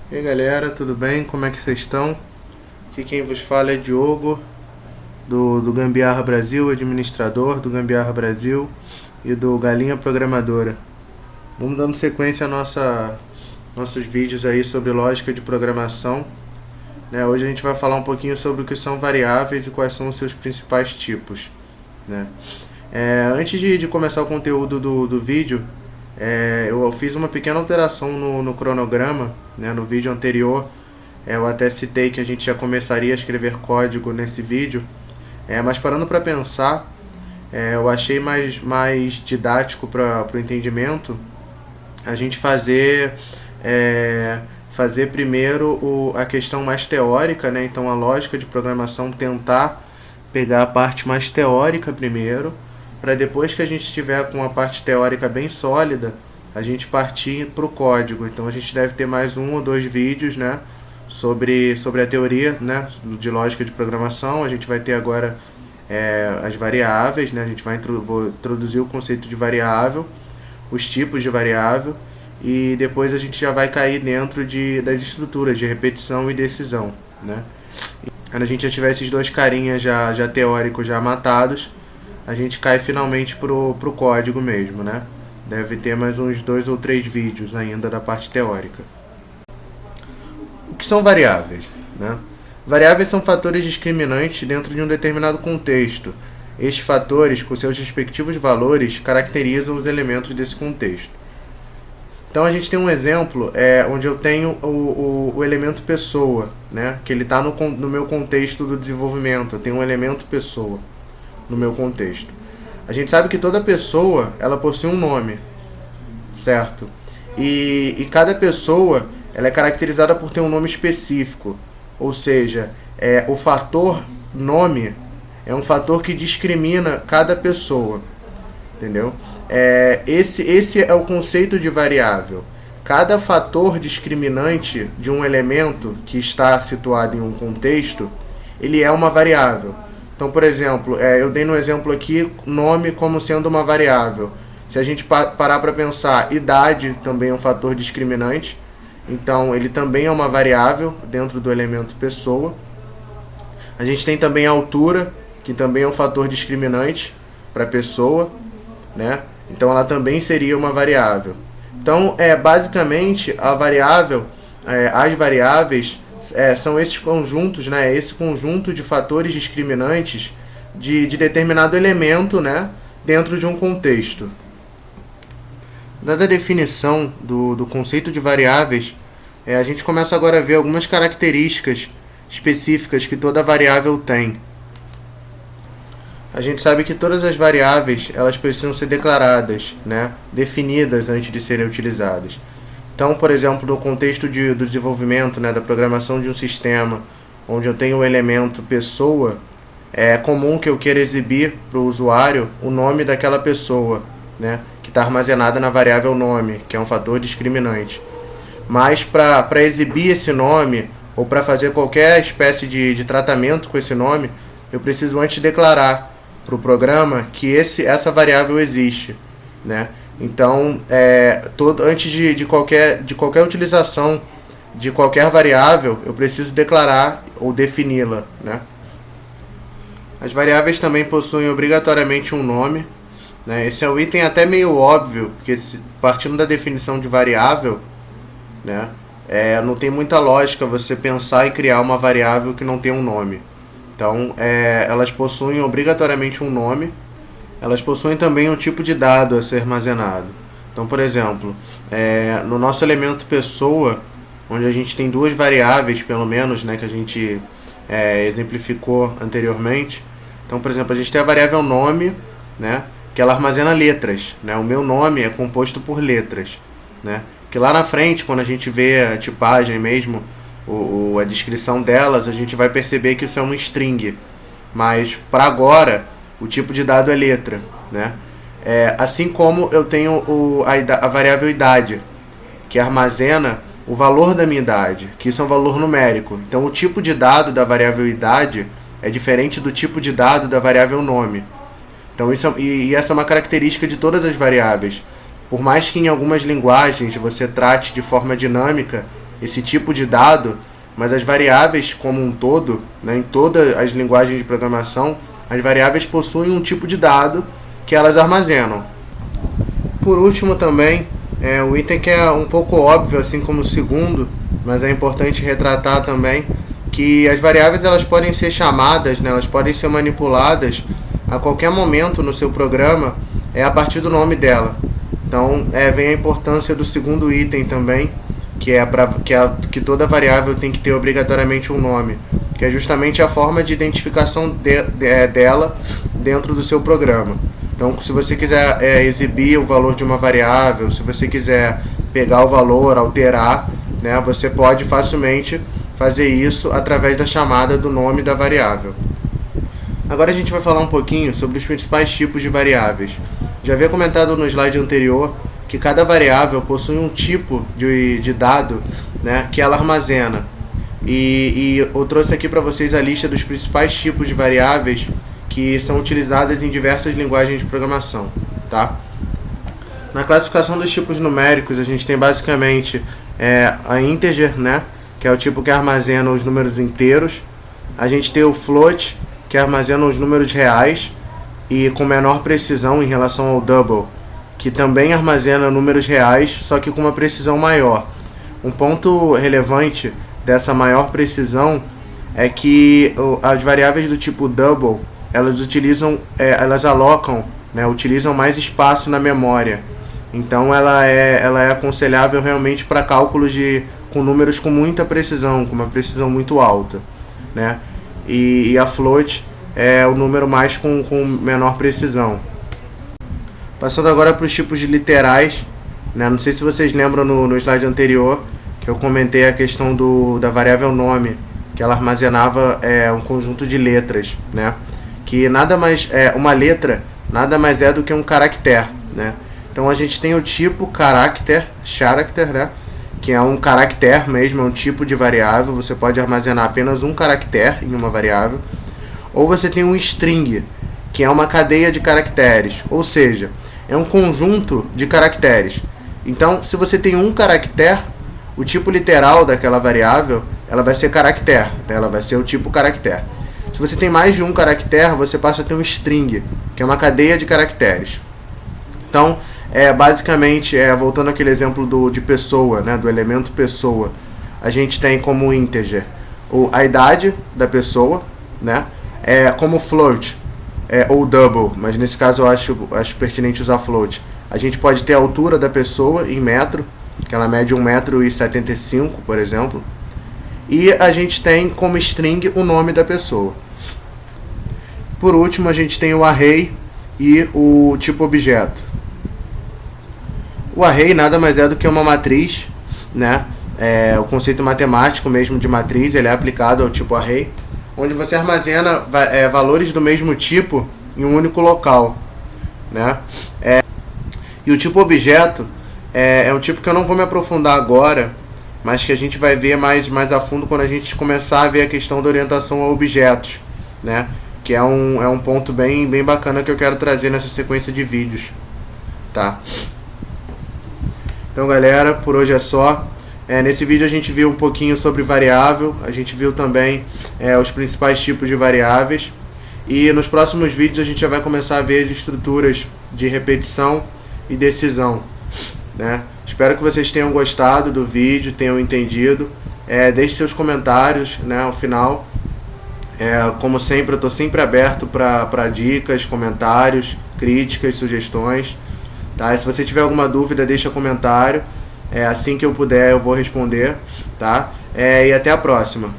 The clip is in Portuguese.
E aí galera, tudo bem? Como é que vocês estão? Aqui quem vos fala é Diogo, do Gambiarra Brasil, administrador do Gambiarra Brasil e do Galinha Programadora. Vamos dando sequência a nossos vídeos aí sobre lógica de programação. Hoje a gente vai falar um pouquinho sobre o que são variáveis e quais são os seus principais tipos. Antes de começar o conteúdo do vídeo, eu fiz uma pequena alteração no cronograma. No vídeo anterior eu até citei que a gente já começaria a escrever código nesse vídeo, mas parando para pensar, eu achei mais didático para o entendimento a gente fazer primeiro a questão mais teórica, então a lógica de programação, tentar pegar a parte mais teórica primeiro, para depois que a gente estiver com a parte teórica bem sólida, a gente partir para o código. Então a gente deve ter mais 1 ou 2 vídeos sobre a teoria de lógica de programação. A gente vai ter agora as variáveis, a gente vou introduzir o conceito de variável, os tipos de variável, e depois a gente já vai cair dentro das estruturas de repetição e decisão. Quando a gente já tiver esses 2 carinhas já teóricos já matados, a gente cai finalmente pro código mesmo, Deve ter mais uns 2 ou 3 vídeos ainda da parte teórica. O que são variáveis? Variáveis são fatores discriminantes dentro de um determinado contexto. Estes fatores, com seus respectivos valores, caracterizam os elementos desse contexto. Então a gente tem um exemplo onde eu tenho o elemento pessoa, que ele está no meu contexto do desenvolvimento. Eu tenho um elemento pessoa no meu contexto. A gente sabe que toda pessoa ela possui um nome, certo? E cada pessoa ela é caracterizada por ter um nome específico, ou seja, o fator nome é um fator que discrimina cada pessoa, entendeu? Esse é o conceito de variável. Cada fator discriminante de um elemento que está situado em um contexto, ele é uma variável. Então, por exemplo, eu dei no exemplo aqui nome como sendo uma variável. Se a gente parar para pensar, idade também é um fator discriminante, então ele também é uma variável dentro do elemento pessoa. A gente tem também a altura, que também é um fator discriminante para a pessoa, Então ela também seria uma variável. Então, basicamente, as variáveis são esses conjuntos, esse conjunto de fatores discriminantes de determinado elemento, dentro de um contexto. Dada a definição do conceito de variáveis, a gente começa agora a ver algumas características específicas que toda variável tem. A gente sabe que todas as variáveis elas precisam ser declaradas, definidas antes de serem utilizadas. Então, por exemplo, no contexto do desenvolvimento, da programação de um sistema, onde eu tenho o elemento pessoa, é comum que eu queira exibir para o usuário o nome daquela pessoa, que está armazenada na variável nome, que é um fator discriminante. Mas para exibir esse nome, ou para fazer qualquer espécie de tratamento com esse nome, eu preciso antes declarar para o programa que essa variável existe, Então, antes de qualquer utilização de qualquer variável, eu preciso declarar ou defini-la, As variáveis também possuem obrigatoriamente um nome, Esse é um item até meio óbvio, porque partindo da definição de variável, não tem muita lógica você pensar em criar uma variável que não tem um nome. Então, elas possuem obrigatoriamente um nome. Elas possuem também um tipo de dado a ser armazenado. Então, por exemplo, no nosso elemento pessoa, onde a gente tem 2 variáveis, pelo menos, que a gente exemplificou anteriormente. Então, por exemplo, a gente tem a variável nome, que ela armazena letras. O meu nome é composto por letras. Que lá na frente, quando a gente vê a tipagem mesmo, a descrição delas, a gente vai perceber que isso é uma string. Mas, para agora, o tipo de dado é letra, assim como eu tenho a variável idade, que armazena o valor da minha idade, que isso é um valor numérico. Então o tipo de dado da variável idade é diferente do tipo de dado da variável nome. Então essa é uma característica de todas as variáveis. Por mais que em algumas linguagens você trate de forma dinâmica esse tipo de dado, mas as variáveis como um todo, né, em todas as linguagens de programação, as variáveis possuem um tipo de dado que elas armazenam. Por último também, o item que é um pouco óbvio, assim como o segundo, mas é importante retratar também, que as variáveis elas podem ser chamadas, né, elas podem ser manipuladas a qualquer momento no seu programa, a partir do nome dela. Então vem a importância do segundo item também, que toda variável tem que ter obrigatoriamente um nome, que é justamente a forma de identificação dela dentro do seu programa. Então, se você quiser exibir o valor de uma variável, se você quiser pegar o valor, alterar, né, você pode facilmente fazer isso através da chamada do nome da variável. Agora a gente vai falar um pouquinho sobre os principais tipos de variáveis. Já havia comentado no slide anterior que cada variável possui um tipo de dado, né, que ela armazena. E eu trouxe aqui para vocês a lista dos principais tipos de variáveis que são utilizadas em diversas linguagens de programação, tá? Na classificação dos tipos numéricos, a gente tem basicamente a integer, né, que é o tipo que armazena os números inteiros. A gente tem o float, que armazena os números reais e com menor precisão em relação ao double, que também armazena números reais, só que com uma precisão maior. Um ponto relevante dessa maior precisão é que as variáveis do tipo double, elas alocam, né, utilizam mais espaço na memória. Então ela é aconselhável realmente para cálculos com números com muita precisão, com uma precisão muito alta, né? E a float é o número mais com menor precisão. Passando agora para os tipos de literais, né? Não sei se vocês lembram no slide anterior que eu comentei a questão da variável nome, que ela armazenava um conjunto de letras, né? Que uma letra nada mais é do que um caractere, né? Então a gente tem o tipo character, né? Que é um caractere mesmo, é um tipo de variável. Você pode armazenar apenas um caractere em uma variável. Ou você tem um string, que é uma cadeia de caracteres, ou seja, é um conjunto de caracteres. Então, se você tem um caractere, o tipo literal daquela variável, ela vai ser caractere, né? Ela vai ser o tipo caractere. Se você tem mais de um caractere, você passa a ter um string, que é uma cadeia de caracteres. Então, basicamente, voltando àquele exemplo de pessoa, né, do elemento pessoa, a gente tem como integer a idade da pessoa, né, como float, ou double, mas nesse caso eu acho pertinente usar float. A gente pode ter a altura da pessoa em metro, que ela mede 1,75 m, por exemplo, e a gente tem como string o nome da pessoa. Por último, a gente tem o array e o tipo objeto. O array nada mais é do que uma matriz, né? O conceito matemático mesmo de matriz, ele é aplicado ao tipo array, onde você armazena valores do mesmo tipo em um único local, né? E o tipo objeto é um tipo que eu não vou me aprofundar agora, mas que a gente vai ver mais a fundo quando a gente começar a ver a questão da orientação a objetos, né? Que é um ponto bem bacana que eu quero trazer nessa sequência de vídeos, tá? Então, galera, por hoje é só. Nesse vídeo a gente viu um pouquinho sobre variável, a gente viu também os principais tipos de variáveis, e nos próximos vídeos a gente já vai começar a ver as estruturas de repetição e decisão, né? Espero que vocês tenham gostado do vídeo, tenham entendido. Deixe seus comentários, né, ao final. Como sempre, eu estou sempre aberto para dicas, comentários, críticas, sugestões, tá? E se você tiver alguma dúvida, deixa comentário. Assim que eu puder, eu vou responder, tá? E até a próxima.